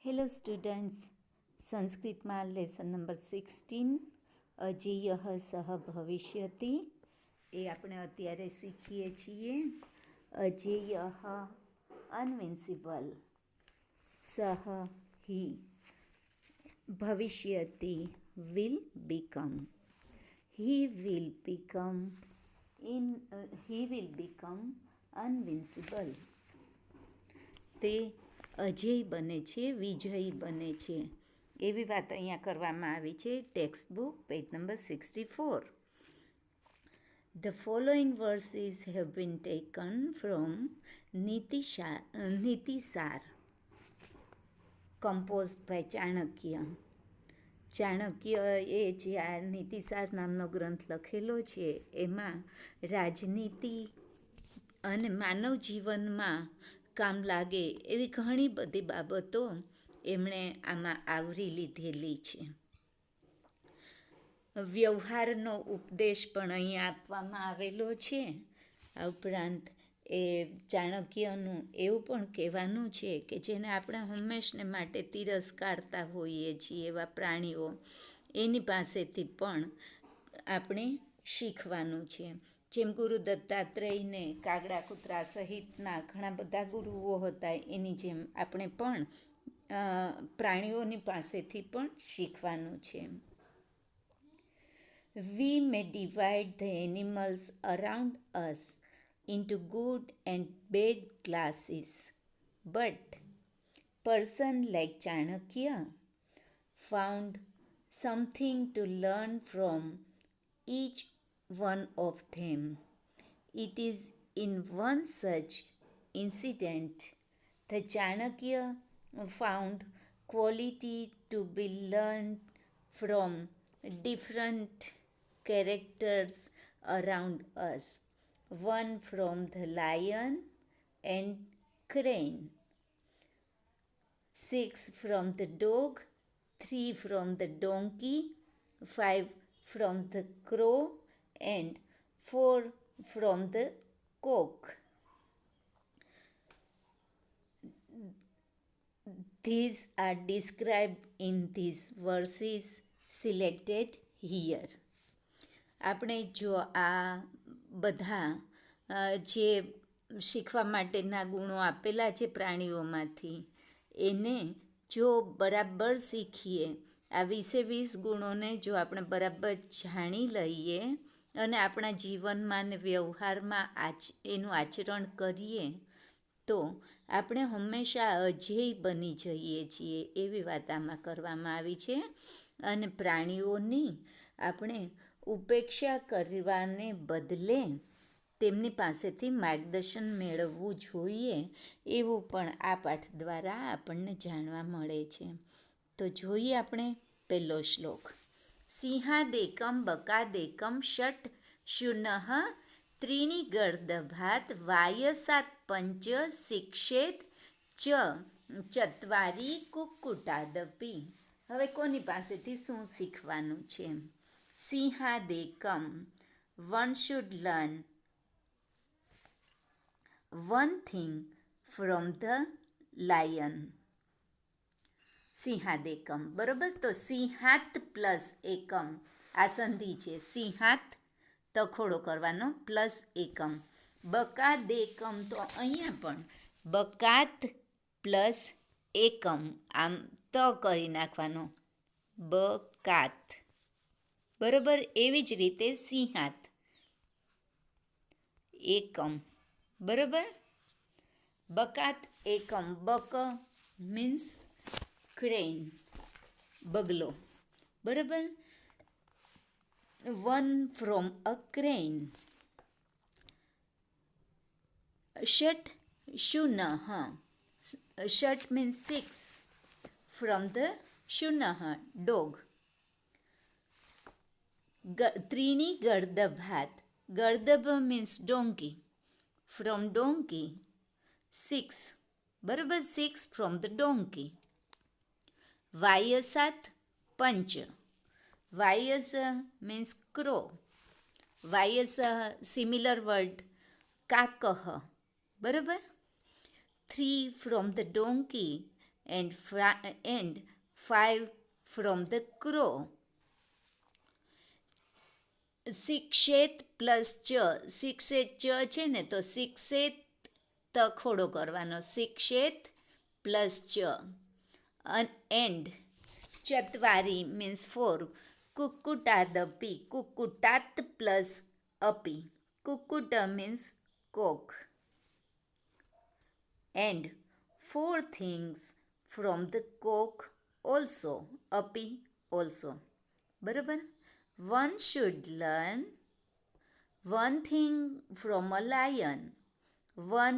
Hello students, સંસ્કૃતમાં lesson number 16 અજેયઃ સહ ભવિષ્યતિ એ આપણે અત્યારે શીખીએ છીએ. અજેયઃ અનવિન્સિબલ, સહ હી ભવિષ્યતિ will become, he will become invincible. તે અજેય બને છે, વિજયી બને છે, એવી વાત અહીંયા કરવામાં આવી છે. Text book page number 64. The following verses have been taken from Nitisar, composed by Chanakya. Chanakya એ જે આ નીતિસાર નામનો ગ્રંથ લખેલો છે એમાં રાજનીતિ અને માનવ જીવનમાં કામ લાગે એવી ઘણી બધી બાબતો એમણે આમાં આવરી લીધેલી છે. વ્યવહારનો ઉપદેશ પણ અહીંયા આપવામાં આવેલો છે. આ ઉપરાંત એ ચાણક્યનું એવું પણ કહેવાનું છે કે જેને આપણે હંમેશને માટે તિરસ્કારતા હોઈએ છીએ એવા પ્રાણીઓ, એની પાસેથી પણ આપણે શીખવાનું છે. જેમ ગુરુ દત્તાત્રેયને કાગડા કૂતરા સહિતના ઘણા બધા ગુરુઓ હતા, એની જેમ આપણે પણ પ્રાણીઓની પાસેથી પણ શીખવાનું છે. We may divide the animals around us into good and bad classes, but person like Chanakya found something to learn from each one of them. It is in one such incident that Chanakya found quality to be learned from different characters around us. One from the lion and crane, 6 from the dog, 3 from the donkey, 5 from the crow, and 4 from the cock. These are described in these verses selected here. આપણે જો આ બધા જે શીખવા માટેના ગુણો આપેલા છે પ્રાણીઓમાંથી, એને જો બરાબર શીખીએ, આ 20 ગુણોને જો આપણે બરાબર જાણી લઈએ અને આપણા જીવનમાં અને વ્યવહારમાં એનું આચરણ કરીએ તો આપણે હંમેશા અજેય બની જઈએ છીએ એવી વાત આમાં કરવામાં આવી છે. અને પ્રાણીઓની આપણે ઉપેક્ષા કરવાને બદલે તેમની પાસેથી માર્ગદર્શન મેળવવું જોઈએ એવું પણ આ પાઠ દ્વારા આપણને જાણવા મળે છે. તો જોઈએ આપણે પહેલો શ્લોક. સિંહાદેકમ બકાદેકમ ષટ શૂનઃ ત્રીણિ ગર્દભાત વાયસાત પંચ શિક્ષેત ચ ચત્વારી કુક્કુટાદપી. હવે કોની પાસેથી શું શીખવાનું છે? સિંહાદેકમ, one should learn one thing from the lion. સિંહાદેકમ, બરોબર. તો સિંહાત પ્લસ એકમ આ સંધિ છે. સિંહાત તખોડો કરવાનો પ્લસ એકમ. બકાદેકમ, તો અહીંયા પણ બકાત પ્લસ એકમ, આમ ત કરી નાખવાનો, બકાત, બરોબર. એવી જ રીતે સિંહાત એકમ, બરોબર. બકાત એકમ, બક મીન્સ ક્રેન, બગલો, બરોબર. One from a crane. ષટ શૂનઃ, ષટ મીન્સ 6 ફ્રોમ ધ શૂનઃ ડોગ. ત્રીણી ગર્દભાત, ગર્દભ મીન્સ ડોંકી, ફ્રોમ ડોંકી 6, બરાબર. 6 ફ્રોમ ધ ડોંકી. વાયસાત પંચ, વાયસ મીન્સ ક્રો, વાયસ સિમિલર વર્ડ કાકહ, બરાબર. 3 from the donkey and 5 from the crow. શિક્ષેત પ્લસ ચ, શિક્ષેત ચ છે ને તો શિક્ષેત તખોડો કરવાનો, શિક્ષેત પ્લસ ચ. એન્ડ ચત્વારી મીન્સ 4. કુક્કુટાદપી, કુક્કુટાત પ્લસ અપી, કુક્કુટ means cock. And 4 things from the cock also, અપી also. બરાબર. One should learn one thing from a lion, 1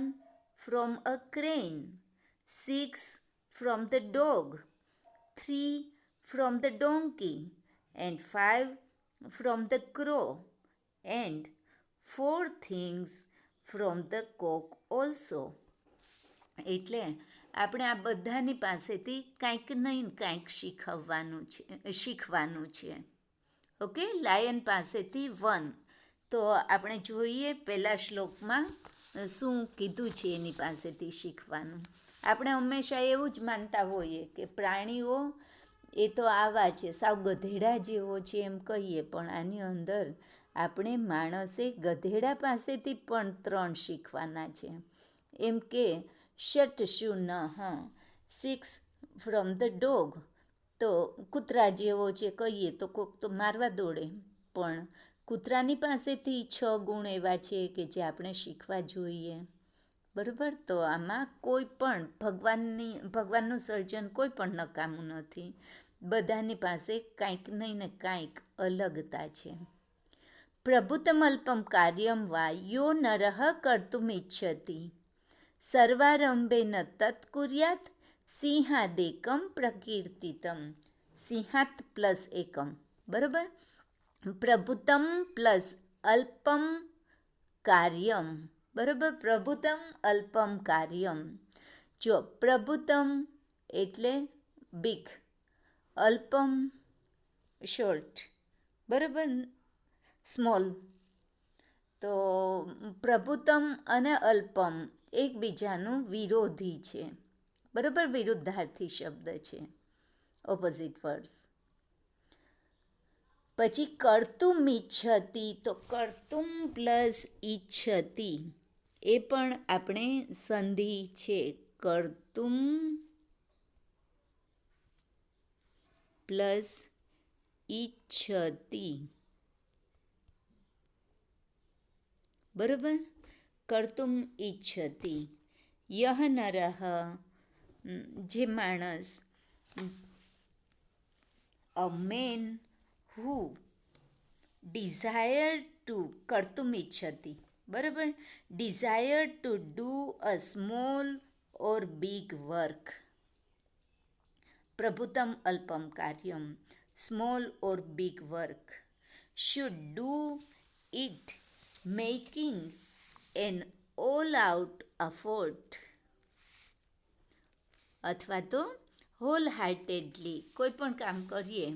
from a crane, 6 from the dog, 3 from the donkey, and 5 from the crow, and 4 things from the cock also. એટલે આપણે આ બધાની પાસેથી કાંઈક નહીં કાંઈક શીખવાનું છે. ઓકે, લાયન પાસેથી 1. તો આપણે જોઈએ પહેલા શ્લોકમાં શું કીધું છે એની પાસેથી શીખવાનું. આપણે હંમેશા એવું જ માનતા હોઈએ કે પ્રાણીઓ એ તો આવા છે, સાવ ગધેડા જેવો છે એમ કહીએ, પણ આની અંદર આપણે માણસે ગધેડા પાસેથી પણ 3 શીખવાના છે. એમ કે શટ શું ન, 6 ફ્રોમ ધ ડોગ, તો કૂતરા જેવો છે કહીએ તો કોક તો મારવા દોડે, પણ કૂતરાની પાસેથી 6 ગુણ એવા છે કે જે આપણે શીખવા જોઈએ. બરાબર. તો આમાં કોઈ પણ ભગવાનનું સર્જન કોઈ પણ નકામું નથી, બધાની પાસે કાંઈક નહીં ને કાંઈક અલગતા છે. પ્રભુતમલ્પમ કાર્યમ વા યો નરઃ કર્તુમિચ્છતિ સર્વારંભેન તત્કુર્યાત સિંહાદેકમ પ્રકીર્તિતમ, સિંહાત પ્લસ એકમ. બરાબર. પ્રભુતમ પ્લસ અલ્પમ કાર્યમ. બરાબર. પ્રભુતમ અલ્પમ કાર્યમ. જો પ્રભુતમ એટલે બિગ, અલ્પમ શોર્ટ, બરાબર, સ્મોલ. તો પ્રભુતમ અને અલ્પમ એકબીજાનું વિરોધી છે. બરાબર, વિરુદ્ધાર્થી શબ્દ છે, ઓપોઝિટ વર્ડ્સ. પછી કર્તુમ ઈચ્છતિ, તો કર્તુમ પ્લસ ઈચ્છતિ એ પણ આપણે સંધિ છે. કર્તુમ પ્લસ ઈચ્છતિ. બરાબર. કર્તુમ ઈચ્છતિ. યહ નરઃ, જે માણસ, અ મેન who desire to, કર્તુમ ઈચ્છતિ. બરાબર. desire to do a small or big work. પ્રભુતમ અલ્પમ કાર્યમ, small or big work, should do it making an all out effort. અથવા તો હોલ હાર્ટેડલી કોઈ પણ કામ કરીએ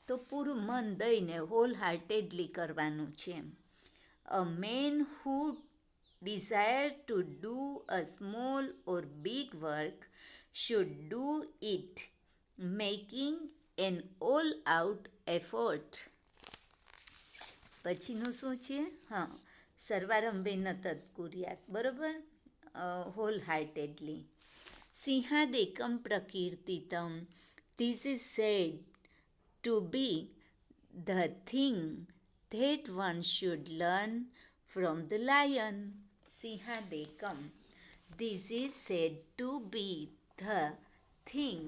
તો પૂરું મન દઈને હોલ હાર્ટેડલી કરવાનું છે. A man who desire to do a small or big work should do it making an all out effort. પછીનું શું છે? સર્વારંભેન તત્કુર્યાત. બરાબર, હોલ હાર્ટેડલી. સિંહાદેકમ પ્રકીર્તિતમ, this is said to be the thing that one should learn from the lion. Sinhadekam. This is said to be the thing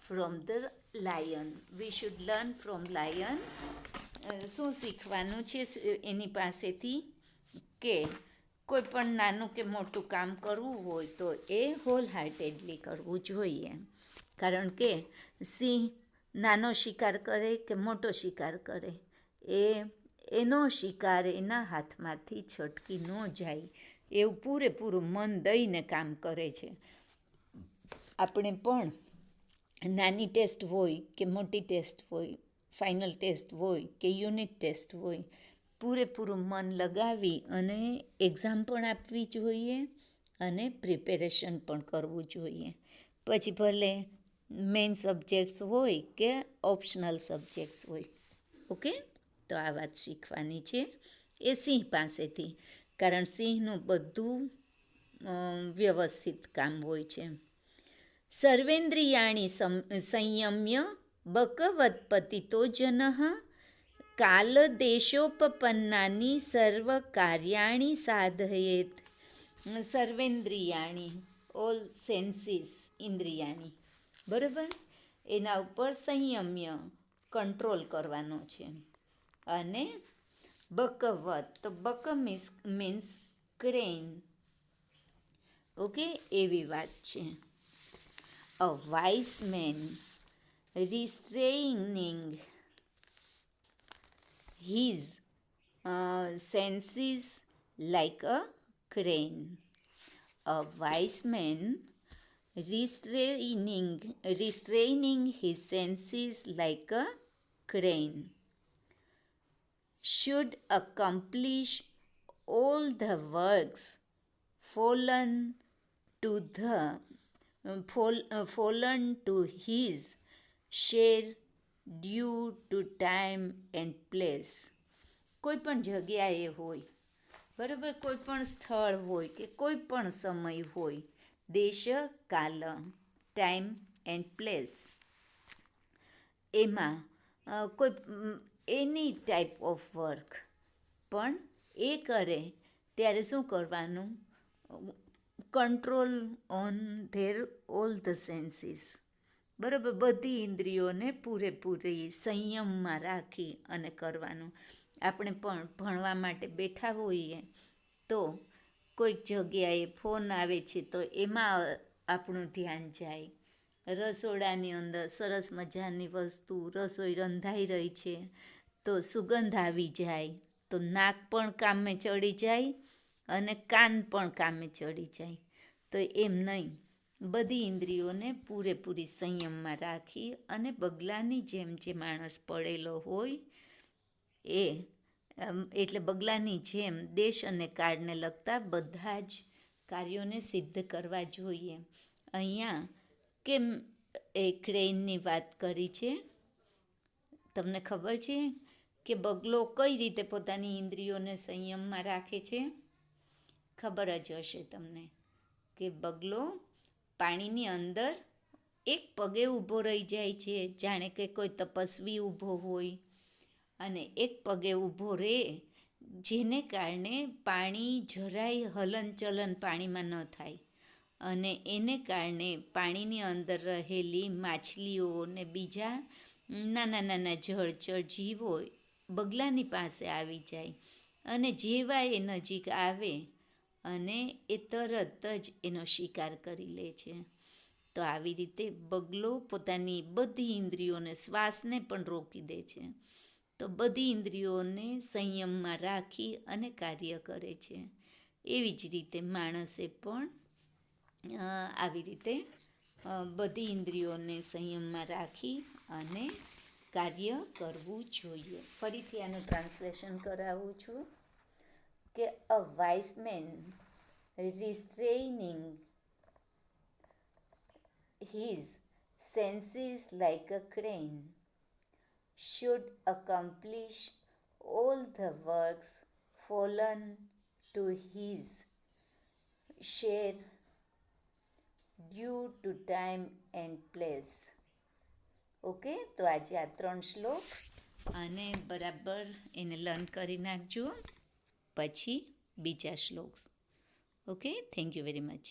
from the lion. We should learn from lion. શું શીખવાનું છે એની પાસેથી? કે કોઈ પણ નાનું કે મોટું કામ કરવું હોય તો એ હોલ હાર્ટેડલી કરવું જોઈએ. કારણ કે સિંહ નાનો શિકાર કરે કે મોટો શિકાર કરે, એનો શિકાર એના હાથમાંથી છટકી ન જાય એવું પૂરેપૂરું મન દઈને કામ કરે છે. આપણે પણ નાની ટેસ્ટ હોય કે મોટી ટેસ્ટ હોય, ફાઇનલ ટેસ્ટ હોય કે યુનિટ ટેસ્ટ હોય, પૂરેપૂરું મન લગાવી અને એક્ઝામ પણ આપવી જોઈએ અને પ્રિપેરેશન પણ કરવું જોઈએ. પછી ભલે મેઇન સબ્જેક્ટ્સ હોય કે ઓપ્શનલ સબ્જેક્ટ્સ હોય. ઓકે, તો આ વાત શીખવાની છે એ સિંહ પાસેથી, કારણ સિંહનું બધું વ્યવસ્થિત કામ હોય છે. સર્વેન્દ્રિયાણી સંયમ્ય બકવત્પતિતો જનઃ કાલદેશોપપન્નાની સર્વકાર્યાણી સાધયેત. સર્વેન્દ્રિયાણી, ઓલ સેન્સીસ, ઇન્દ્રિયાણી, બરાબર, એના ઉપર સંયમ્ય, કંટ્રોલ કરવાનો છે. અને બકવત, તો બક મીન્સ ક્રેન. ઓકે, એવી વાત છે. A wise man restraining his senses like a crane. A wise man restraining his senses like a crane should accomplish all the works fallen to his share due to time and place. કોઈ પણ જગ્યાએ હોય, બરાબર, કોઈ પણ સ્થળ હોય કે કોઈ પણ સમય હોય, દેશ કાલ, ટાઈમ એન્ડ પ્લેસ, એમાં કોઈ એની ટાઈપ ઓફ વર્ક પણ એ કરે ત્યારે શું કરવાનું? Control on there all the senses, બરાબર, બધી ઇન્દ્રિયોને પૂરેપૂરી સંયમમાં રાખી અને કરવાનું. આપણે પણ ભણવા માટે બેઠા હોઈએ તો કોઈક જગ્યાએ ફોન આવે છે તો એમાં આપણું ધ્યાન જાય. રસોડાની અંદર સરસ મજાની વસ્તુ, રસોઈ રંધાઈ રહી છે તો સુગંધ આવી જાય તો નાક પણ કામે ચડી જાય અને કાન પણ કામે ચડી જાય. તો એમ નહીં, બધી ઇન્દ્રિયોને પૂરેપૂરી સંયમમાં રાખી અને બગલાની જેમ જે માણસ પડેલો હોય એ, એટલે બગલાની જેમ દેશ અને કાળને લગતા બધા જ કાર્યોને સિદ્ધ કરવા જોઈએ. અહીંયા કેમ એ ક્રેનની વાત કરી છે? તમને ખબર છે કે બગલો કઈ રીતે પોતાની ઇન્દ્રિયોને સંયમમાં રાખે છે? ખબર જ હશે તમને કે બગલો પાણીની અંદર એક પગે ઊભો રહી જાય છે, જાણે કે કોઈ તપસ્વી ઊભો હોય, અને એક પગે ઊભો રહે જેને કારણે પાણી જરાય હલનચલન પાણીમાં ન થાય, અને એને કારણે પાણીની અંદર રહેલી માછલીઓ ને બીજા નાના નાના જળચર જીવો બગલાની પાસે આવી જાય, અને જેવા એ નજીક આવે અને એ તરત જ એનો શિકાર કરી લે છે. તો આવી રીતે બગલો પોતાની બધી ઇન્દ્રિયોને, શ્વાસને પણ રોકી દે છે. તો બધી ઇન્દ્રિયોને સંયમમાં રાખી અને કાર્ય કરે છે. એવી જ રીતે માણસે પણ આવી રીતે બધી ઇન્દ્રિયોને સંયમમાં રાખી અને કાર્ય કરવું જોઈએ. ફરીથી આનું ટ્રાન્સલેશન કરાવું છું કે a wise man restraining his senses like a crane should accomplish all the works fallen to his share due to time and place. Okay, તો આજે આ 3 શ્લોક અને બરાબર એને લર્ન કરી નાખજો, પછી બીજા શ્લોક્સ. Okay, thank you very much.